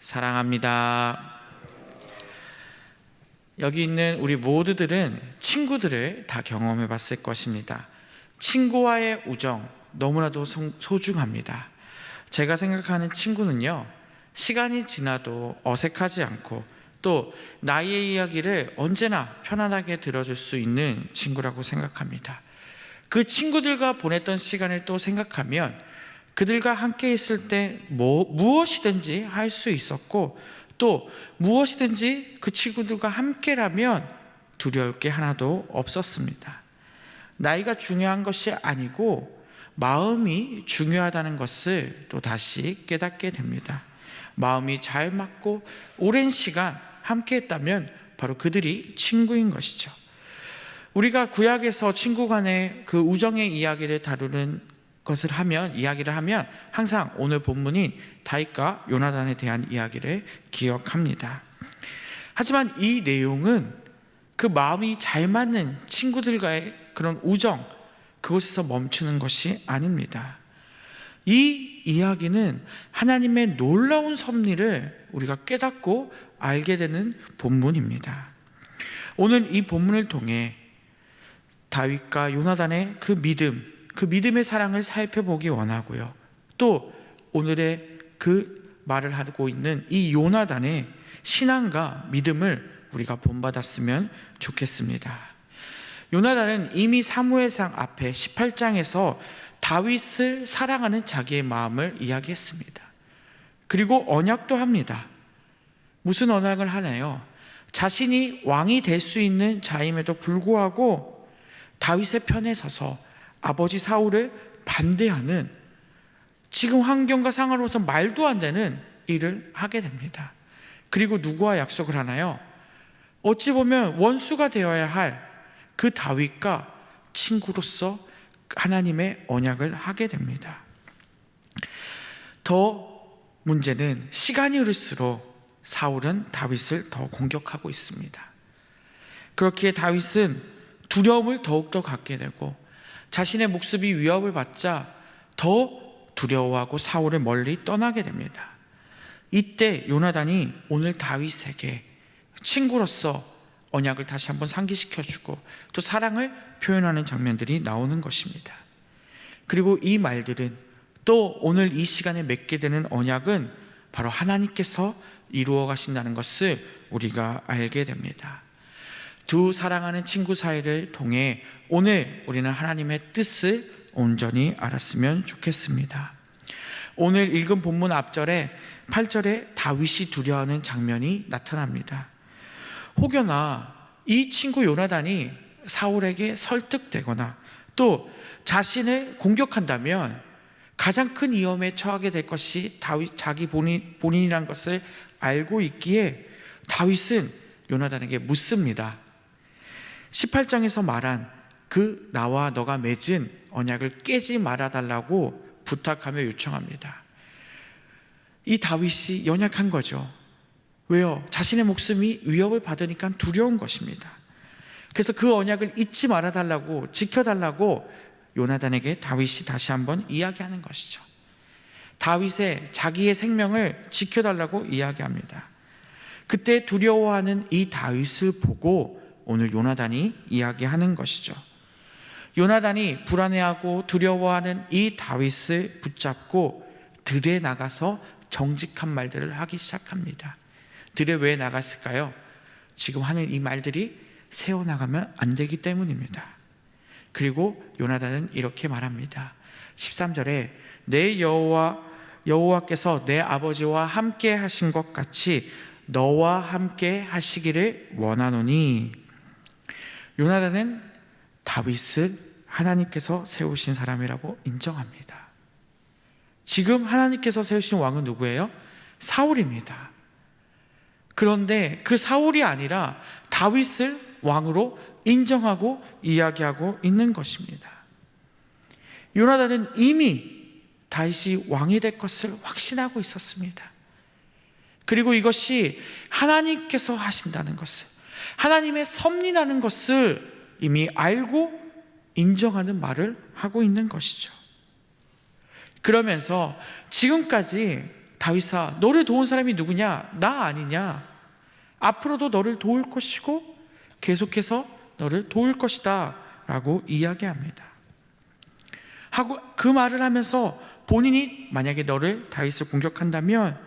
사랑합니다. 여기 있는 우리 모두들은 친구들을 다 경험해 봤을 것입니다. 친구와의 우정 너무나도 소중합니다. 제가 생각하는 친구는요, 시간이 지나도 어색하지 않고 또 나의 이야기를 언제나 편안하게 들어줄 수 있는 친구라고 생각합니다. 그 친구들과 보냈던 시간을 또 생각하면 그들과 함께 있을 때 무엇이든지 할 수 있었고 또 무엇이든지 그 친구들과 함께라면 두려울 게 하나도 없었습니다. 나이가 중요한 것이 아니고 마음이 중요하다는 것을 또 다시 깨닫게 됩니다. 마음이 잘 맞고 오랜 시간 함께했다면 바로 그들이 친구인 것이죠. 우리가 구약에서 친구 간의 그 우정의 이야기를 이야기를 하면 항상 오늘 본문인 다윗과 요나단에 대한 이야기를 기억합니다. 하지만 이 내용은 그 마음이 잘 맞는 친구들과의 그런 우정, 그곳에서 멈추는 것이 아닙니다. 이 이야기는 하나님의 놀라운 섭리를 우리가 깨닫고 알게 되는 본문입니다. 오늘 이 본문을 통해 다윗과 요나단의 그 믿음의 사랑을 살펴보기 원하고요. 또 오늘의 그 말을 하고 있는 이 요나단의 신앙과 믿음을 우리가 본받았으면 좋겠습니다. 요나단은 이미 사무엘상 앞에 18장에서 다윗을 사랑하는 자기의 마음을 이야기했습니다. 그리고 언약도 합니다. 무슨 언약을 하나요? 자신이 왕이 될 수 있는 자임에도 불구하고 다윗의 편에 서서 아버지 사울을 반대하는, 지금 환경과 상황으로서 말도 안 되는 일을 하게 됩니다. 그리고 누구와 약속을 하나요? 어찌 보면 원수가 되어야 할 그 다윗과 친구로서 하나님의 언약을 하게 됩니다. 더 문제는 시간이 흐를수록 사울은 다윗을 더 공격하고 있습니다. 그렇기에 다윗은 두려움을 더욱더 갖게 되고 자신의 목숨이 위협을 받자 더 두려워하고 사울을 멀리 떠나게 됩니다. 이때 요나단이 오늘 다윗에게 친구로서 언약을 다시 한번 상기시켜주고 또 사랑을 표현하는 장면들이 나오는 것입니다. 그리고 이 말들은 또 오늘 이 시간에 맺게 되는 언약은 바로 하나님께서 이루어 가신다는 것을 우리가 알게 됩니다. 두 사랑하는 친구 사이를 통해 오늘 우리는 하나님의 뜻을 온전히 알았으면 좋겠습니다. 오늘 읽은 본문 앞절에 8절에 다윗이 두려워하는 장면이 나타납니다. 혹여나 이 친구 요나단이 사울에게 설득되거나 또 자신을 공격한다면 가장 큰 위험에 처하게 될 것이 자기 본인이라는 것을 알고 있기에 다윗은 요나단에게 묻습니다. 18장에서 말한 그 나와 너가 맺은 언약을 깨지 말아달라고 부탁하며 요청합니다. 이 다윗이 연약한 거죠. 왜요? 자신의 목숨이 위협을 받으니까 두려운 것입니다. 그래서 그 언약을 잊지 말아달라고, 지켜달라고 요나단에게 다윗이 다시 한번 이야기하는 것이죠. 다윗의 자기의 생명을 지켜달라고 이야기합니다. 그때 두려워하는 이 다윗을 보고 오늘 요나단이 이야기하는 것이죠. 요나단이 불안해하고 두려워하는 이 다윗을 붙잡고 들에 나가서 정직한 말들을 하기 시작합니다. 들에 왜 나갔을까요? 지금 하는 이 말들이 새어나가면 안 되기 때문입니다. 그리고 요나단은 이렇게 말합니다. 13절에 내 여호와께서 내 아버지와 함께 하신 것 같이 너와 함께 하시기를 원하노니. 요나단은 다윗을 하나님께서 세우신 사람이라고 인정합니다. 지금 하나님께서 세우신 왕은 누구예요? 사울입니다. 그런데 그 사울이 아니라 다윗을 왕으로 인정하고 이야기하고 있는 것입니다. 요나단은 이미 다윗이 왕이 될 것을 확신하고 있었습니다. 그리고 이것이 하나님께서 하신다는 것을, 하나님의 섭리라는 것을 이미 알고 인정하는 말을 하고 있는 것이죠. 그러면서 지금까지 다윗아, 너를 도운 사람이 누구냐? 나 아니냐? 앞으로도 너를 도울 것이고 계속해서 너를 도울 것이다 라고 이야기합니다. 하고 그 말을 하면서 본인이 만약에 너를, 다윗을 공격한다면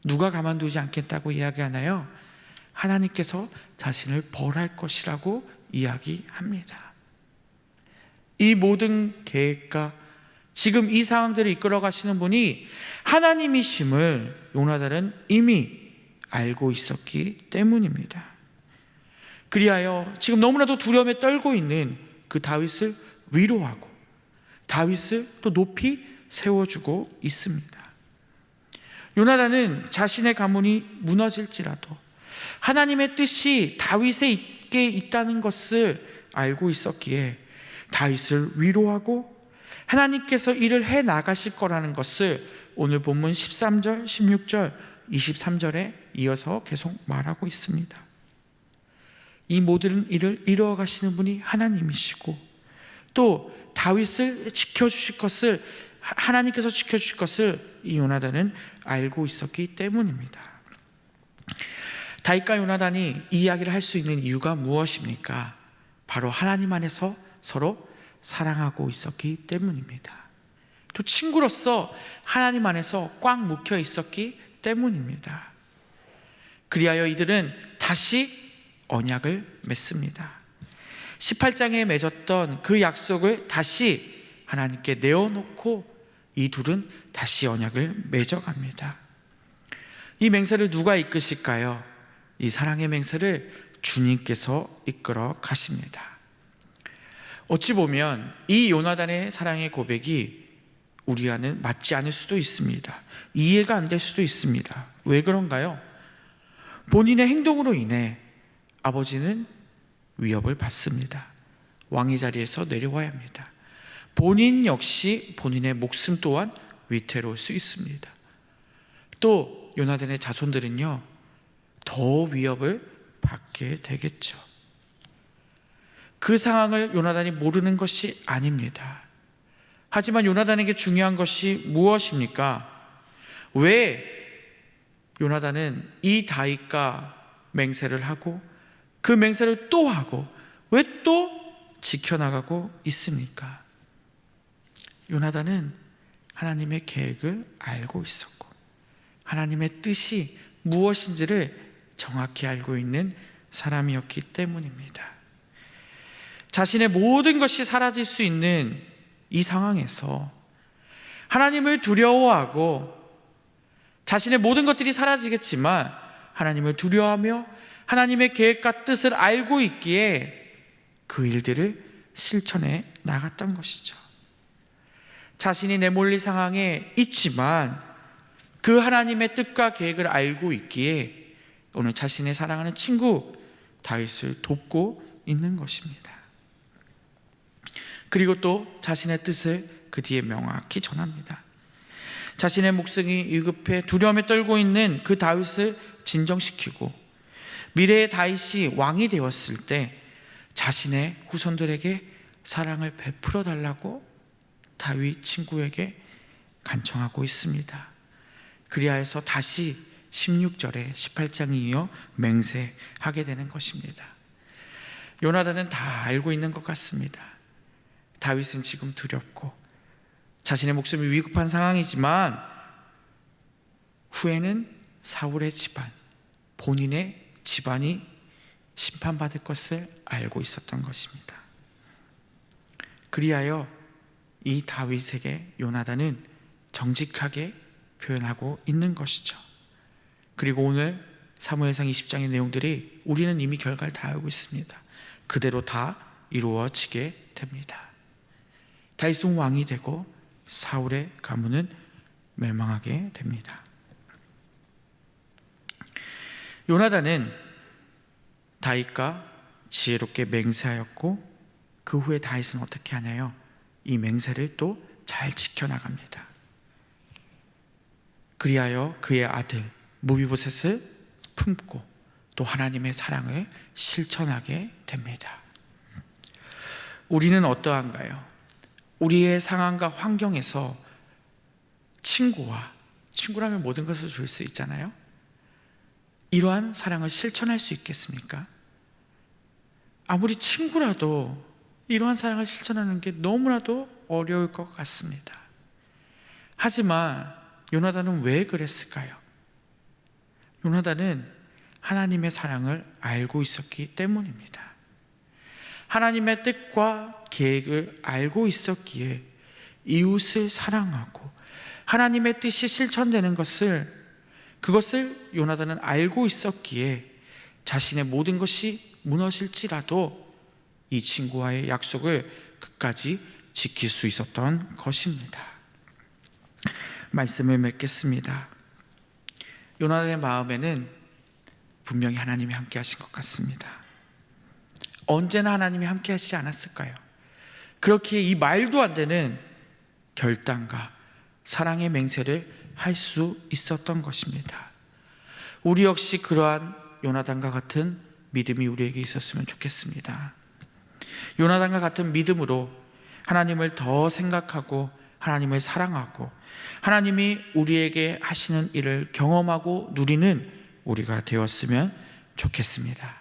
누가 가만두지 않겠다고 이야기하나요? 하나님께서 자신을 벌할 것이라고 이야기합니다. 이 모든 계획과 지금 이 상황들을 이끌어 가시는 분이 하나님이심을 요나단은 이미 알고 있었기 때문입니다. 그리하여 지금 너무나도 두려움에 떨고 있는 그 다윗을 위로하고 다윗을 또 높이 세워주고 있습니다. 요나단은 자신의 가문이 무너질지라도 하나님의 뜻이 다윗에게 있다는 것을 알고 있었기에 다윗을 위로하고 하나님께서 일을 해 나가실 거라는 것을 오늘 본문 13절, 16절, 23절에 이어서 계속 말하고 있습니다. 이 모든 일을 이루어 가시는 분이 하나님이시고 또 다윗을 지켜주실 것을, 하나님께서 지켜주실 것을 이 요나단은 알고 있었기 때문입니다. 다윗과 요나단이 이 이야기를 할 수 있는 이유가 무엇입니까? 바로 하나님 안에서 서로 사랑하고 있었기 때문입니다. 또 친구로서 하나님 안에서 꽉 묵혀 있었기 때문입니다. 그리하여 이들은 다시 언약을 맺습니다. 18장에 맺었던 그 약속을 다시 하나님께 내어놓고 이 둘은 다시 언약을 맺어갑니다. 이 맹세를 누가 이끄실까요? 이 사랑의 맹세를 주님께서 이끌어 가십니다. 어찌 보면 이 요나단의 사랑의 고백이 우리와는 맞지 않을 수도 있습니다. 이해가 안 될 수도 있습니다. 왜 그런가요? 본인의 행동으로 인해 아버지는 위협을 받습니다. 왕의 자리에서 내려와야 합니다. 본인 역시 본인의 목숨 또한 위태로울 수 있습니다. 또 요나단의 자손들은요, 더 위협을 받게 되겠죠. 그 상황을 요나단이 모르는 것이 아닙니다. 하지만 요나단에게 중요한 것이 무엇입니까? 왜 요나단은 이 다윗과 맹세를 하고 그 맹세를 또 하고 왜 또 지켜나가고 있습니까? 요나단은 하나님의 계획을 알고 있었고 하나님의 뜻이 무엇인지를 정확히 알고 있는 사람이었기 때문입니다. 자신의 모든 것이 사라질 수 있는 이 상황에서 하나님을 두려워하고 자신의 모든 것들이 사라지겠지만 하나님을 두려워하며 하나님의 계획과 뜻을 알고 있기에 그 일들을 실천해 나갔던 것이죠. 자신이 내몰릴 상황에 있지만 그 하나님의 뜻과 계획을 알고 있기에 오늘 자신의 사랑하는 친구 다윗을 돕고 있는 것입니다. 그리고 또 자신의 뜻을 그 뒤에 명확히 전합니다. 자신의 목숨이 위급해 두려움에 떨고 있는 그 다윗을 진정시키고 미래의 다윗이 왕이 되었을 때 자신의 후손들에게 사랑을 베풀어 달라고 다윗 친구에게 간청하고 있습니다. 그리하여서 다시 16절에 18장에 이어 맹세하게 되는 것입니다. 요나단은 다 알고 있는 것 같습니다. 다윗은 지금 두렵고 자신의 목숨이 위급한 상황이지만 후에는 사울의 집안, 본인의 집안이 심판받을 것을 알고 있었던 것입니다. 그리하여 이 다윗에게 요나단은 정직하게 표현하고 있는 것이죠. 그리고 오늘 사무엘상 20장의 내용들이 우리는 이미 결과를 다 알고 있습니다. 그대로 다 이루어지게 됩니다. 다윗은 왕이 되고 사울의 가문은 멸망하게 됩니다. 요나단은 다윗과 지혜롭게 맹세하였고 그 후에 다윗은 어떻게 하나요? 이 맹세를 또 잘 지켜나갑니다. 그리하여 그의 아들 무비보셋을 품고 또 하나님의 사랑을 실천하게 됩니다. 우리는 어떠한가요? 우리의 상황과 환경에서 친구와 친구라면 모든 것을 줄 수 있잖아요. 이러한 사랑을 실천할 수 있겠습니까? 아무리 친구라도 이러한 사랑을 실천하는 게 너무나도 어려울 것 같습니다. 하지만 요나단은 왜 그랬을까요? 요나단은 하나님의 사랑을 알고 있었기 때문입니다. 하나님의 뜻과 계획을 알고 있었기에 이웃을 사랑하고 하나님의 뜻이 실천되는 그것을 요나단은 알고 있었기에 자신의 모든 것이 무너질지라도 이 친구와의 약속을 끝까지 지킬 수 있었던 것입니다. 말씀을 맺겠습니다. 요나단의 마음에는 분명히 하나님이 함께 하신 것 같습니다. 언제나 하나님이 함께 하시지 않았을까요? 그렇게 이 말도 안 되는 결단과 사랑의 맹세를 할 수 있었던 것입니다. 우리 역시 그러한 요나단과 같은 믿음이 우리에게 있었으면 좋겠습니다. 요나단과 같은 믿음으로 하나님을 더 생각하고 하나님을 사랑하고 하나님이 우리에게 하시는 일을 경험하고 누리는 우리가 되었으면 좋겠습니다.